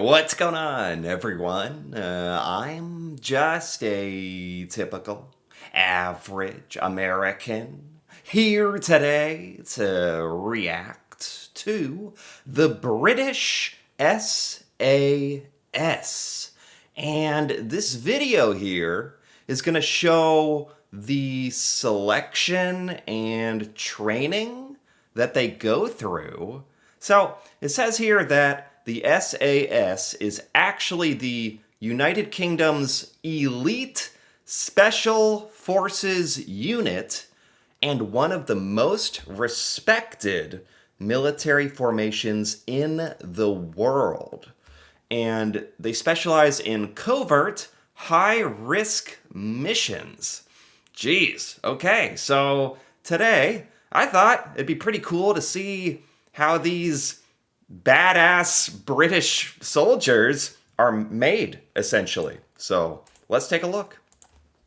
What's going on, everyone? I'm just a typical, average American here today to react to the British SAS. And this video here is going to show the selection and training that they go through. So it says here that the SAS is actually the United Kingdom's elite special forces unit and one of the most respected military formations in the world. And they specialize in covert, high-risk missions. Jeez, okay, so today I thought it'd be pretty cool to see how these badass British soldiers are made, essentially. So let's take a look.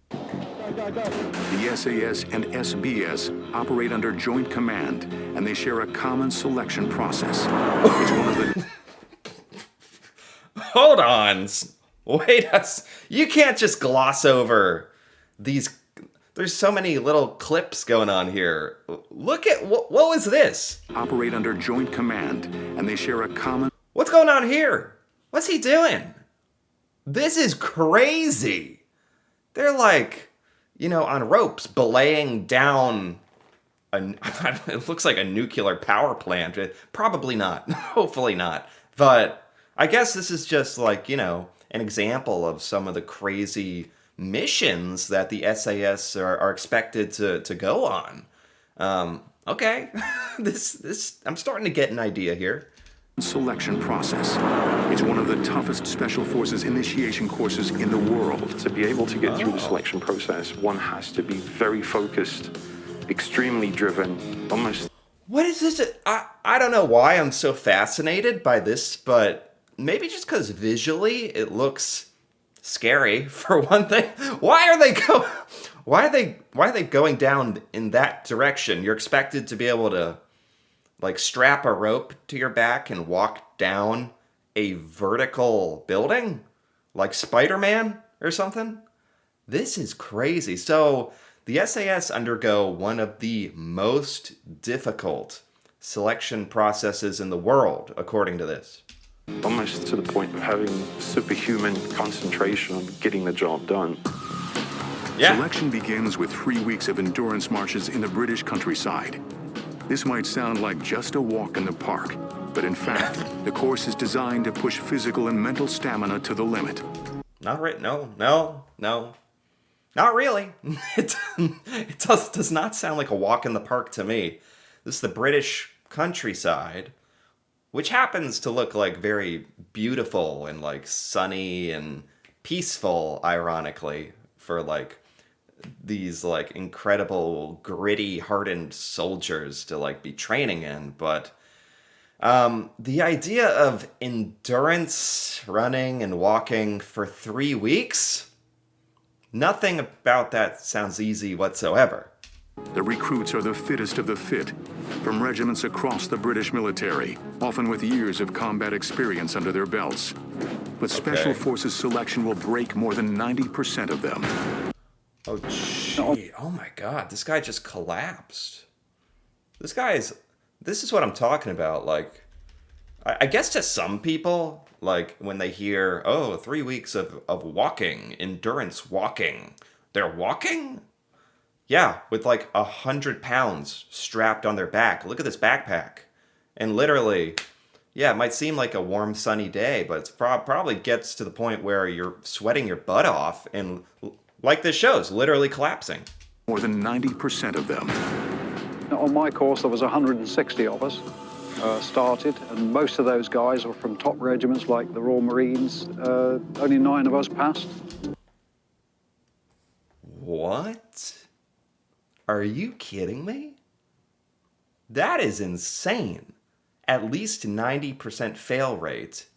The SAS and SBS operate under joint command, and they share a common selection process. It's one of the Hold on. Wait, you can't just gloss over these. There's so many little clips going on here. Look at what was this? operate under joint command, and they share a common. What's going on here? What's he doing? This is crazy. They're like, on ropes, belaying down it looks like a nuclear power plant. Probably not. Hopefully not. But I guess this is just like, an example of some of the crazy missions that the SAS are expected to go on. Okay. this I'm starting to get an idea here. Selection process. It's one of the toughest special forces initiation courses in the world. To be able to get through the selection process, one has to be very focused, extremely driven, almost. What is this? I don't know why I'm so fascinated by this, but maybe just because visually it looks scary for one thing. Why are they going down in that direction? You're expected to be able to like strap a rope to your back and walk down a vertical building like Spider-Man or something. This is crazy. So the SAS undergo one of the most difficult selection processes in the world, according to this. Almost to the point of having superhuman concentration on getting the job done. Yeah. Selection begins with 3 weeks of endurance marches in the British countryside. This might sound like just a walk in the park, but in fact, the course is designed to push physical and mental stamina to the limit. Not right. No. Not really. It does not sound like a walk in the park to me. This is the British countryside, which happens to look like very beautiful and like sunny and peaceful, ironically, for like these like incredible gritty hardened soldiers to like be training in. But the idea of endurance running and walking for 3 weeks, nothing about that sounds easy whatsoever. The recruits are the fittest of the fit, from regiments across the British military, often with years of combat experience under their belts. But Special Forces selection will break more than 90% of them. Oh, gee. Oh my God. This guy just collapsed. This is what I'm talking about. Like, I guess to some people, like when they hear, 3 weeks of walking, endurance walking, they're walking? Yeah, with like 100 pounds strapped on their back. Look at this backpack. And literally, yeah, it might seem like a warm, sunny day, but it's probably gets to the point where you're sweating your butt off and, like this shows, literally collapsing. More than 90% of them. On my course, there was 160 of us started, and most of those guys were from top regiments like the Royal Marines. Only 9 of us passed. What? Are you kidding me? That is insane. At least 90% fail rate.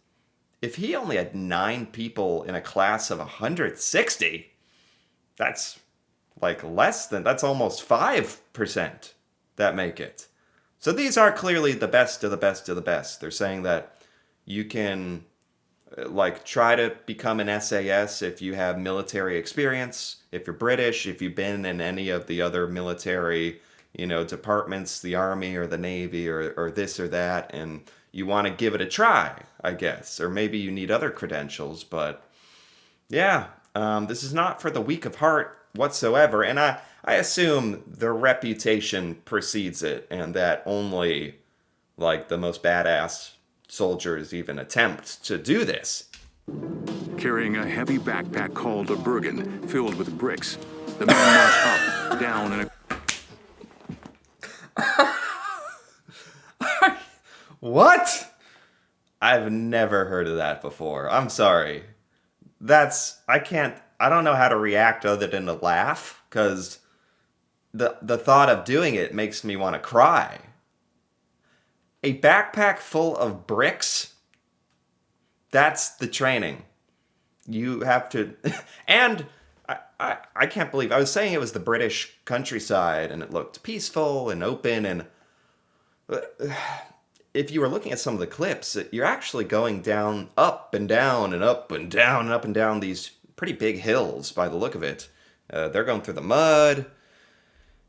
If he only had 9 people in a class of 160, that's like that's almost 5% that make it. So these are clearly the best of the best of the best. They're saying that you can Like, try to become an SAS if you have military experience. If you're British, if you've been in any of the other military, departments, the Army or the Navy or this or that, and you want to give it a try, I guess. Or maybe you need other credentials, but yeah, this is not for the weak of heart whatsoever. And I assume the reputation precedes it, and that only, like, the most badass soldiers even attempt to do this. Carrying a heavy backpack called a Bergen, filled with bricks, the man marched up, down, and What? I've never heard of that before. I'm sorry. I don't know how to react other than to laugh, because the thought of doing it makes me want to cry. A backpack full of bricks? That's the training. You have to... And I can't believe... I was saying it was the British countryside, and it looked peaceful and open, and... If you were looking at some of the clips, you're actually going down, up and down, and up and down, and up and down these pretty big hills by the look of it. They're going through the mud.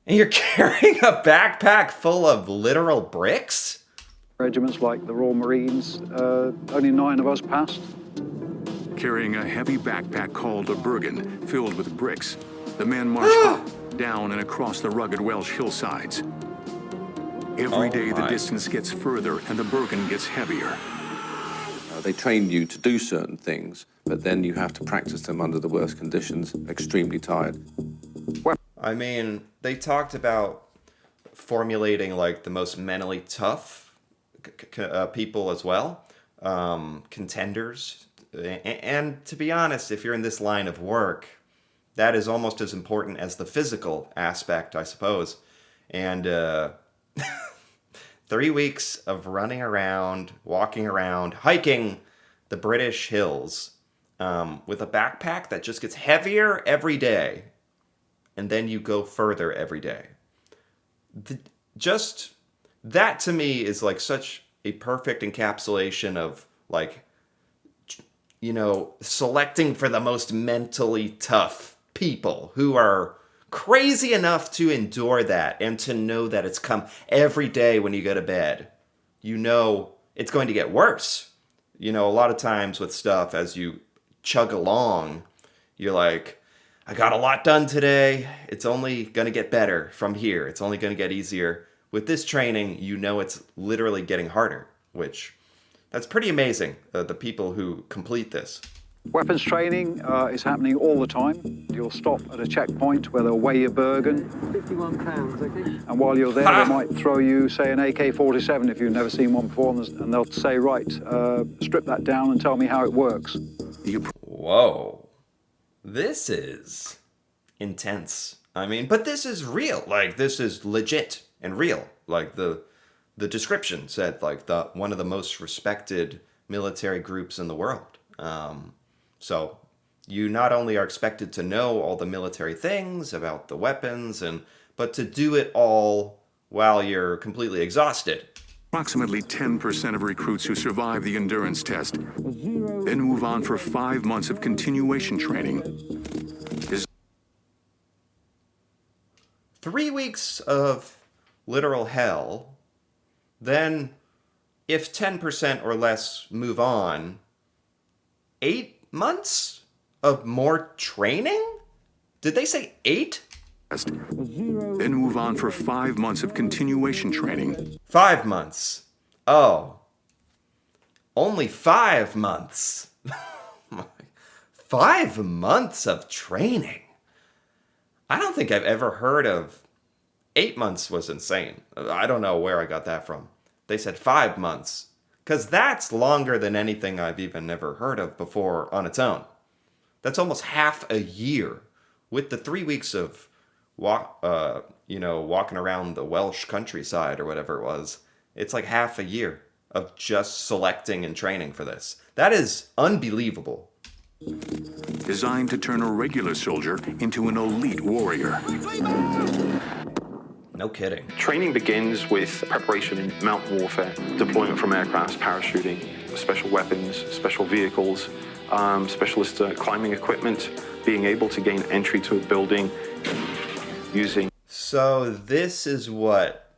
And you're carrying a backpack full of literal bricks? Regiments like the Royal Marines, only 9 of us passed. carrying a heavy backpack called a Bergen, filled with bricks, the men marched up, down, and across the rugged Welsh hillsides. Every day the distance gets further and the Bergen gets heavier. They train you to do certain things, but then you have to practice them under the worst conditions, extremely tired. I mean, they talked about formulating like the most mentally tough people as well, contenders. And to be honest, if you're in this line of work, that is almost as important as the physical aspect, I suppose. And 3 weeks of running around, walking around, hiking the British hills with a backpack that just gets heavier every day. And then you go further every day. Just that to me is like such a perfect encapsulation of like, you know, selecting for the most mentally tough people who are crazy enough to endure that and to know that it's come every day when you go to bed. You know it's going to get worse. You know, a lot of times with stuff, as you chug along, you're like, I got a lot done today. It's only going to get better from here. It's only going to get easier. With this training, you know it's literally getting harder, which that's pretty amazing, the people who complete this. Weapons training is happening all the time. You'll stop at a checkpoint where they'll weigh your Bergen. 51 pounds, I think. And while you're there, they might throw you, say, an AK-47 if you've never seen one before, and they'll say, right, strip that down and tell me how it works. Whoa. This is intense. I mean, but this is real. Like, this is legit and real. Like, the description said, like, one of the most respected military groups in the world. So you not only are expected to know all the military things about the weapons, but to do it all while you're completely exhausted. Approximately 10% of recruits who survive the endurance test then move on for 5 months of continuation training. 3 weeks of literal hell. Then, if 10% or less move on, 8 months of more training? Did they say 8? Then move on for 5 months of continuation training. 5 months. Oh. Only 5 months. 5 months of training. I don't think I've ever heard of 8 months was insane. I don't know where I got that from. They said 5 months. Because that's longer than anything I've even never heard of before on its own. That's almost half a year. With the 3 weeks of walking around the Welsh countryside or whatever it was, it's like half a year of just selecting and training for this. That is unbelievable. Designed to turn a regular soldier into an elite warrior. No kidding. Training begins with preparation in mountain warfare, deployment from aircrafts, parachuting, special weapons, special vehicles, specialist climbing equipment, being able to gain entry to a building using... So this is what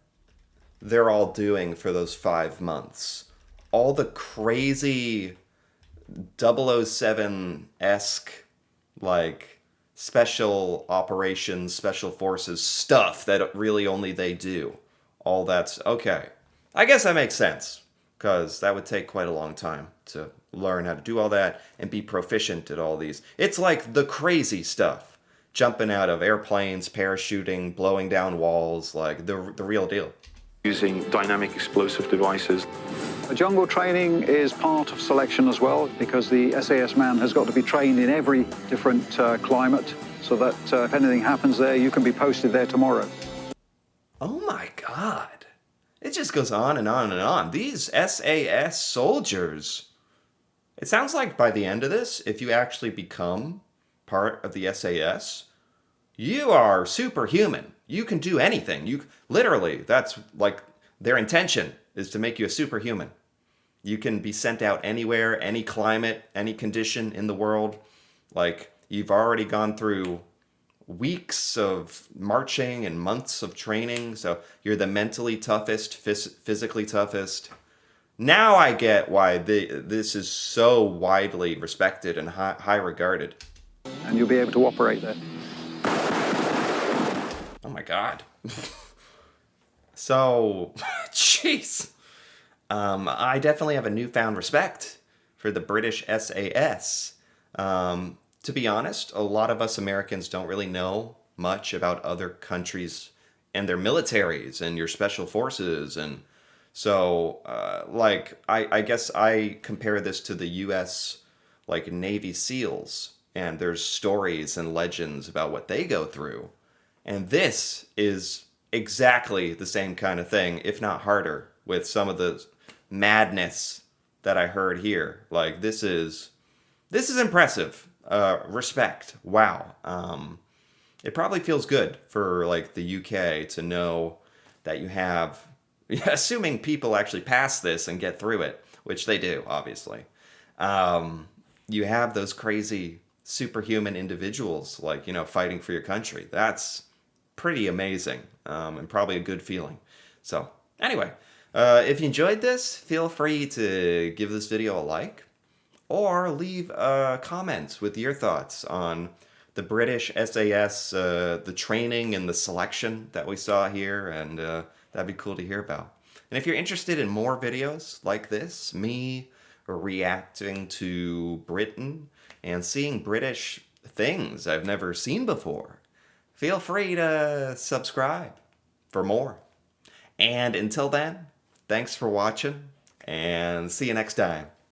they're all doing for those 5 months. All the crazy 007-esque, like, special operations, special forces stuff that really only they do. All that's okay. I guess that makes sense, because that would take quite a long time to learn how to do all that and be proficient at all these. It's like the crazy stuff. Jumping out of airplanes, parachuting, blowing down walls, like the real deal. Using dynamic explosive devices. Jungle training is part of selection as well, because the SAS man has got to be trained in every different climate, so that if anything happens there, you can be posted there tomorrow. Oh my God. It just goes on and on and on. These SAS soldiers, it sounds like by the end of this, if you actually become part of the SAS, you are superhuman. You can do anything. You literally, that's like their intention is to make you a superhuman. You can be sent out anywhere, any climate, any condition in the world. Like, you've already gone through weeks of marching and months of training, so you're the mentally toughest, physically toughest. Now I get why this is so widely respected and high regarded. And you'll be able to operate there. Oh my God. So, jeez. I definitely have a newfound respect for the British SAS. To be honest, a lot of us Americans don't really know much about other countries and their militaries and your special forces. And so, I guess I compare this to the U.S., like, Navy SEALs. And there's stories and legends about what they go through. And this is exactly the same kind of thing, if not harder, with some of the madness that I heard here. Like, this is impressive. Respect. Wow. It probably feels good for, like, the UK to know that you have, assuming people actually pass this and get through it, which they do, obviously. You have those crazy superhuman individuals, like, fighting for your country. That's pretty amazing, and probably a good feeling. So, anyway, if you enjoyed this, feel free to give this video a like, or leave a comment with your thoughts on the British SAS, the training and the selection that we saw here, and that'd be cool to hear about. And if you're interested in more videos like this, me reacting to Britain and seeing British things I've never seen before, feel free to subscribe for more. And until then, thanks for watching, and see you next time.